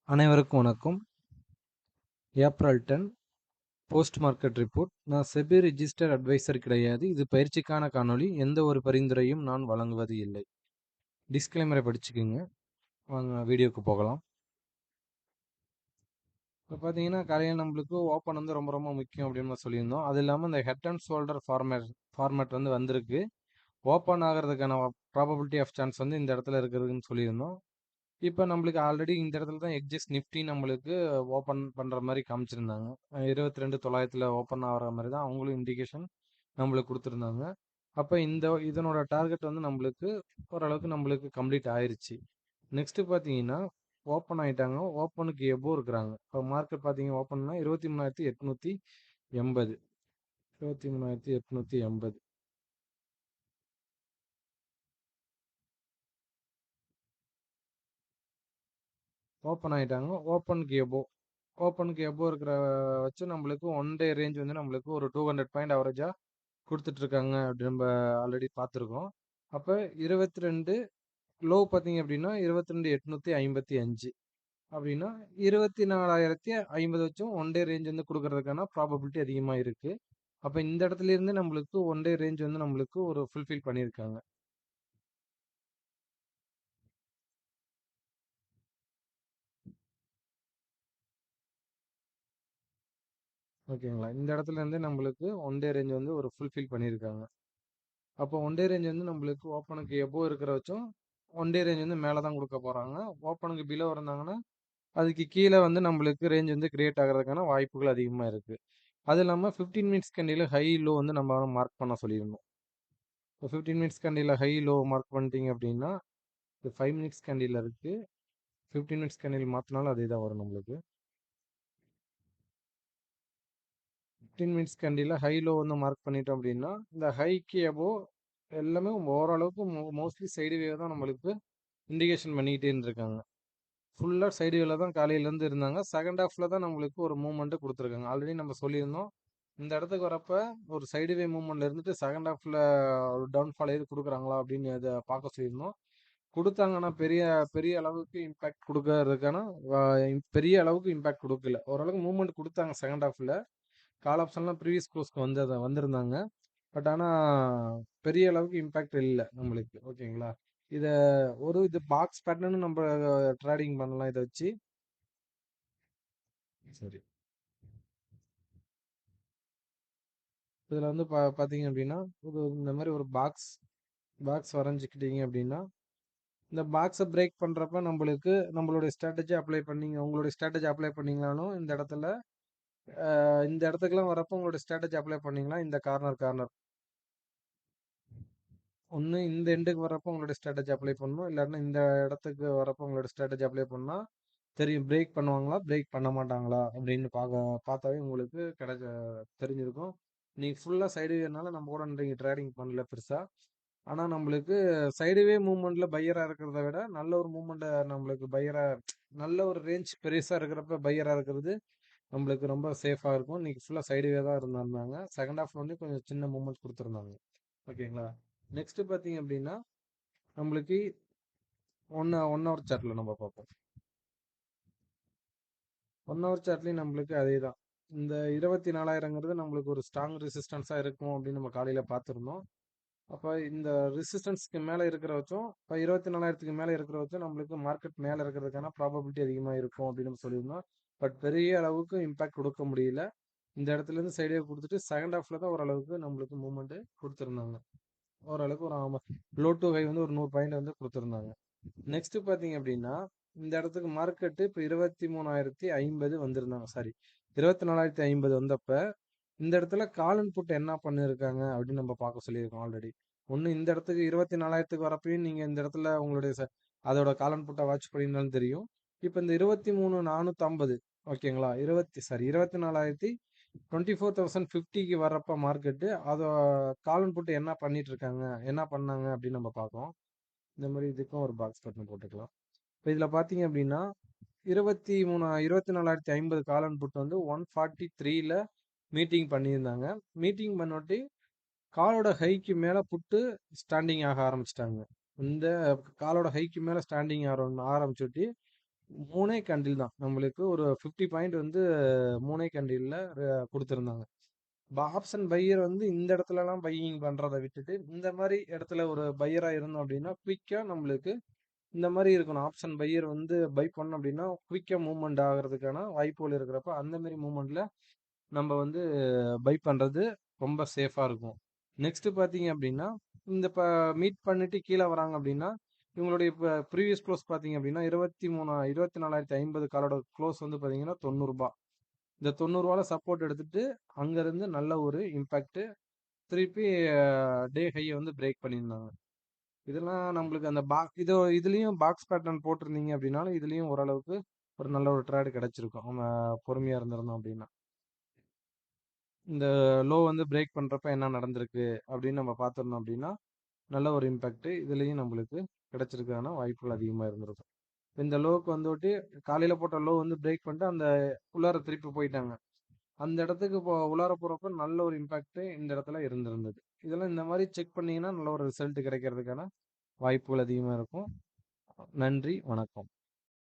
அனைவருக்கும் வணக்கம். April 10 post market report. நான் செபி ரிஜிஸ்டர் அட்வைசர் கிடையாது. இது பயிற்சிக்கான காணொளி. எந்த ஒரு பரிந்துரையும் நான் வழங்குவது இல்லை. டிஸ்க்ளைமரை படிச்சுக்குங்க. வாங்க வீடியோக்கு போகலாம். இப்போ பார்த்தீங்கன்னா காலையில் நம்மளுக்கு ஓப்பன் வந்து ரொம்ப ரொம்ப முக்கியம் அப்படின்னு சொல்லியிருந்தோம். அது இல்லாமல் இந்த ஹெட் அண்ட் ஷோல்டர் ஃபார்மேட் வந்து வந்திருக்கு. ஓப்பன் ஆகிறதுக்கான ப்ராபபிலிட்டி ஆஃப் சான்ஸ் வந்து இந்த இடத்துல இருக்குதுன்னு சொல்லியிருந்தோம். இப்போ நம்மளுக்கு ஆல்ரெடி இந்த இடத்துல தான் எக்ஸிஸ் நிஃப்டி நம்மளுக்கு ஓப்பன் பண்ணுற மாதிரி காமிச்சிருந்தாங்க. 22,900 ஓப்பன் ஆகிற மாதிரி தான் அவங்களும் இண்டிகேஷன் நம்மளுக்கு கொடுத்துருந்தாங்க. அப்போ இதனோட டார்கெட் வந்து நம்மளுக்கு ஓரளவுக்கு நம்மளுக்கு கம்ப்ளீட் ஆயிருச்சு. நெக்ஸ்ட்டு பார்த்தீங்கன்னா ஓப்பன் ஆகிட்டாங்க. ஓப்பனுக்கு எபோ இருக்கிறாங்க. இப்போ மார்க்கெட் பார்த்தீங்கன்னா ஓப்பன்னா 23,880 23,880 ஓப்பன் ஆகிட்டாங்க. ஓப்பனுக்கு எபோ இருக்கிற வச்சு நம்மளுக்கு ஒன் டே ரேஞ்ச் வந்து நம்மளுக்கு ஒரு 200 பாயிண்ட் அவரேஜாக கொடுத்துட்ருக்காங்க அப்படி நம்ம ஆல்ரெடி பார்த்துருக்கோம். அப்போ 22 லோ பார்த்தீங்க அப்படின்னா 22,855 அப்படின்னா 24,050 வச்சும் ஒன் டே ரேஞ்ச் வந்து கொடுக்கறதுக்கான ப்ராபபிலிட்டி அதிகமாக இருக்குது. அப்போ இந்த இடத்துல இருந்து நம்மளுக்கு ஒன் டே ரேஞ்ச் வந்து நம்மளுக்கு ஒரு ஃபுல்ஃபில் பண்ணியிருக்காங்க. ஓகேங்களா? இந்த இடத்துல இருந்து நம்மளுக்கு ஒன் டே ரேஞ்ச் வந்து ஒரு ஃபுல்ஃபில் பண்ணியிருக்காங்க. அப்போ ஒன் டே ரேஞ்ச் வந்து நம்மளுக்கு ஓப்பனுக்கு எபோ இருக்கிற வச்சும் ஒன் டே ரேஞ்ச் வந்து மேலே தான் கொடுக்க போகிறாங்க. ஓப்பனுக்கு பிலோ இருந்தாங்கன்னா அதுக்கு கீழே வந்து நம்மளுக்கு ரேஞ்ச் வந்து கிரியேட் ஆகிறதுக்கான வாய்ப்புகள் அதிகமாக இருக்குது. அது இல்லாமல் 15 மினிட்ஸ் கண்டியில் ஹை லோ வந்து நம்ம மார்க் பண்ண சொல்லியிருந்தோம். இப்போ 15 மினிட்ஸ் கண்டியில் ஹை லோ மார்க் பண்ணிட்டீங்க அப்படின்னா இது 5 மினிட்ஸ் கண்டியில் இருக்குது. 15 மினிட்ஸ் கண்டியில் மாற்றினாலும் அதே தான் வரும் நம்மளுக்கு. 15 மினிட்ஸ் கண்டியில் ஹை லோ வந்து மார்க் பண்ணிட்டோம் அப்படின்னா இந்த ஹைக்கு எபோ எல்லாமே ஓரளவுக்கு மோஸ்ட்லி சைடு வே தான் நம்மளுக்கு இண்டிகேஷன் பண்ணிக்கிட்டே இருந்திருக்காங்க. ஃபுல்லாக சைடு வேல தான் காலையிலேருந்து இருந்தாங்க. செகண்ட் ஹாஃபில் தான் நம்மளுக்கு ஒரு மூவ்மெண்ட்டு கொடுத்துருக்காங்க. ஆல்ரெடி நம்ம சொல்லியிருந்தோம் இந்த இடத்துக்கு வரப்போ ஒரு சைடு வே மூவ்மெண்ட்ல இருந்துட்டு செகண்ட் ஹாஃபில் ஒரு டவுன்ஃபால் எது கொடுக்குறாங்களா அப்படின்னு அதை பார்க்க சொல்லியிருந்தோம். கொடுத்தாங்கன்னா பெரிய பெரிய அளவுக்கு இம்பேக்ட் கொடுக்கறதுக்கான பெரிய அளவுக்கு இம்பேக்ட் கொடுக்கல. ஓரளவுக்கு மூவ்மெண்ட் கொடுத்தாங்க செகண்ட் ஹாஃபில். கால் ஆப்ஷன்லாம் ப்ரீவியஸ் க்ளோஸ்க்கு வந்திருந்தாங்க. பட் ஆனால் பெரிய அளவுக்கு இம்பேக்ட் இல்லை நம்மளுக்கு. ஓகேங்களா? இதை இது பாக்ஸ் பேட்டர்னு நம்ம ட்ரேடிங் பண்ணலாம் இதை வச்சு. சரி, இதில் வந்து பார்த்தீங்க அப்படின்னா இந்த மாதிரி ஒரு பாக்ஸ் பாக்ஸ் வரைஞ்சிக்கிட்டீங்க அப்படின்னா இந்த பாக்ஸை பிரேக் பண்ணுறப்ப நம்மளுக்கு நம்மளுடைய ஸ்ட்ராட்டஜி அப்ளை பண்ணீங்க உங்களுடைய ஸ்ட்ராட்டஜி அப்ளை பண்ணீங்களாலும் இந்த இடத்துல இந்த இடத்துக்குலாம் வரப்போ உங்களுடைய ஸ்ட்ராட்டஜி அப்ளை பண்ணீங்களா இந்த கார்னர் ஒன்று இந்த எண்டுக்கு வரப்போ உங்களுடைய ஸ்ட்ராட்டஜி அப்ளை பண்ணணும். இல்லாட்டினா இந்த இடத்துக்கு வரப்போ உங்களோட ஸ்ட்ராட்டஜி அப்ளை பண்ணால் தெரியும் பிரேக் பண்ணுவாங்களா பிரேக் பண்ண மாட்டாங்களா அப்படின்னு பார்த்தாவே உங்களுக்கு தெரிஞ்சிருக்கும். நீங்கள் ஃபுல்லாக சைடுவேனால நம்ம கூட நீங்கள் ட்ரேடிங் பண்ணல பெருசாக. ஆனால் நம்மளுக்கு சைடுவே மூவ்மெண்ட்டில் பையராக இருக்கிறத விட நல்ல ஒரு மூவ்மெண்ட்டை நம்மளுக்கு நல்ல ஒரு ரேஞ்ச் பெருசாக இருக்கிறப்ப பையராக இருக்கிறது நம்மளுக்கு ரொம்ப சேஃபாக இருக்கும். இன்னைக்கு ஃபுல்லாக சைடுவே தான் இருந்தாங்க. செகண்ட் ஹாஃப் வந்து கொஞ்சம் சின்ன மூவ்மெண்ட் கொடுத்துருந்தாங்க. ஓகேங்களா? நெக்ஸ்ட் பார்த்தீங்க அப்படின்னா நம்மளுக்கு ஒன் ஹவர் சார்ட்டில் நம்ம பார்ப்போம். 1 ஹவர் சார்ட்லேயும் நம்மளுக்கு அதே தான். இந்த 24,000ங்கிறது நம்மளுக்கு ஒரு ஸ்ட்ராங் ரெசிஸ்டன்ஸாக இருக்கும் அப்படின்னு நம்ம காலையில் பார்த்துருந்தோம். அப்போ இந்த ரெசிஸ்டன்ஸ்க்கு மேலே இருக்கிற வச்சும் இப்போ 24,000க்கு மேலே இருக்கிற வச்சும் நம்மளுக்கு மார்க்கெட் மேலே இருக்கிறதுக்கான ப்ராபபிலிட்டி அதிகமாக இருக்கும் அப்படின்னு நம்ம சொல்லியிருந்தோம். பட் பெரிய அளவுக்கு இம்பாக்ட் கொடுக்க முடியல. இந்த இடத்துலேருந்து சைடே கொடுத்துட்டு செகண்ட் ஹாஃபில் தான் ஓரளவுக்கு நம்மளுக்கு மூவ்மெண்ட்டு கொடுத்துருந்தாங்க. ஓரளவுக்கு ஒரு லோ டு ஹை வந்து ஒரு 100 பாயிண்ட் வந்து கொடுத்துருந்தாங்க. நெக்ஸ்ட் பார்த்தீங்க அப்படின்னா இந்த இடத்துக்கு மார்க்கெட்டு இப்போ 23,050 வந்திருந்தாங்க. சாரி, 24,050 வந்தப்ப இந்த இடத்துல கால் அண்ட் புட் என்ன பண்ணியிருக்காங்க அப்படின்னு நம்ம பார்க்க சொல்லியிருக்கோம் ஆல்ரெடி. ஒன்று இந்த இடத்துக்கு 24,000க்கு வரப்பையும் நீங்கள் இந்த இடத்துல உங்களுடைய அதோட கால் அண்ட் புட்டை வாட்ச் பண்ணியிருந்தாலும் தெரியும். இப்போ இந்த 23,450 ஓகேங்களா 24,50க்கு வர்றப்ப மார்க்கெட்டு அதை கால் அண்ட் புட்டு என்ன பண்ணிட்டு இருக்காங்க என்ன பண்ணாங்க அப்படின்னு நம்ம பார்க்கோம். இந்த மாதிரி இதுக்கும் ஒரு பாக்ஸ் பட்டன் போட்டுக்கலாம். இப்போ இதில் பார்த்தீங்க அப்படின்னா 24,50 காலன் புட் வந்து 143ல மீட்டிங் பண்ணியிருந்தாங்க. மீட்டிங் பண்ணொட்டி காலோட ஹைக்கு மேலே புட்டு ஸ்டாண்டிங் ஆக ஆரம்பிச்சிட்டாங்க. இந்த காலோட ஹைக்கு மேலே ஸ்டாண்டிங் ஆரம்பிச்சுட்டி 3 கேண்டில் தான். நம்மளுக்கு ஒரு 50 பாயிண்ட் வந்து 3 கேண்டில்ல குடுத்திருந்தாங்க. ஆப்ஷன் பையர் வந்து இந்த இடத்துலலாம் பையிங் பண்றத விட்டுட்டு, இந்த மாரி இடத்துல ஒரு பையரா இருந்தோம் அப்படின்னா, குயிக்கா நம்மளுக்கு இந்த மாரி இருக்கணும். ஆப்ஷன் பையர் வந்து பை பண்ணோம் அப்படின்னா, குயிக்கா மூவ்மெண்ட் ஆகுறதுக்கான வாய்ப்புகள் இருக்கிறப்ப, அந்த மாரி மூவ்மெண்ட்ல நம்ம வந்து பை பண்றது ரொம்ப சேஃபா இருக்கும். நெக்ஸ்ட் பார்த்தீங்க அப்படின்னா, இந்த மீட் பண்ணிட்டு கீழ வராங்க அப்படின்னா, இவங்களுடைய ப்ரீவியஸ் க்ளோஸ் பார்த்தீங்க அப்படின்னா, 24,050 காலோட க்ளோஸ் வந்து பார்த்தீங்கன்னா ரூ. 90. இந்த ரூ. 90ல சப்போர்ட் எடுத்துட்டு, அங்கருந்து நல்ல ஒரு இம்பாக்ட் திருப்பி டே ஹைய வந்து பிரேக் பண்ணியிருந்தாங்க. இதெல்லாம் நம்மளுக்கு அந்த இதுலயும் பாக்ஸ் பேட்டர்ன் போட்டிருந்தீங்க அப்படின்னாலும், இதுலயும் ஓரளவுக்கு ஒரு நல்ல ஒரு ட்ரேட் கிடைச்சிருக்கும். நம்ம பொறுமையா இருந்திருந்தோம் அப்படின்னா. இந்த லோ வந்து பிரேக் பண்றப்ப என்ன நடந்திருக்கு அப்படின்னு நம்ம பார்த்திருந்தோம் அப்படின்னா, நல்ல ஒரு இம்பாக்ட் இதுலயும் நம்மளுக்கு கிடைச்சிருக்கான வாய்ப்புகள் அதிகமா இருந்திருக்கும். இந்த லோவுக்கு வந்துட்டு காலையில போட்ட லோ வந்து பிரேக் பண்ணிட்டு அந்த உள்ளார திருப்பி போயிட்டாங்க. அந்த இடத்துக்கு உள்ளார போறப்ப நல்ல ஒரு இம்பாக்ட் இந்த இடத்துல இருந்திருந்தது. இதெல்லாம் இந்த மாதிரி செக் பண்ணீங்கன்னா நல்ல ஒரு ரிசல்ட் கிடைக்கிறதுக்கான வாய்ப்புகள் அதிகமா இருக்கும். நன்றி, வணக்கம்.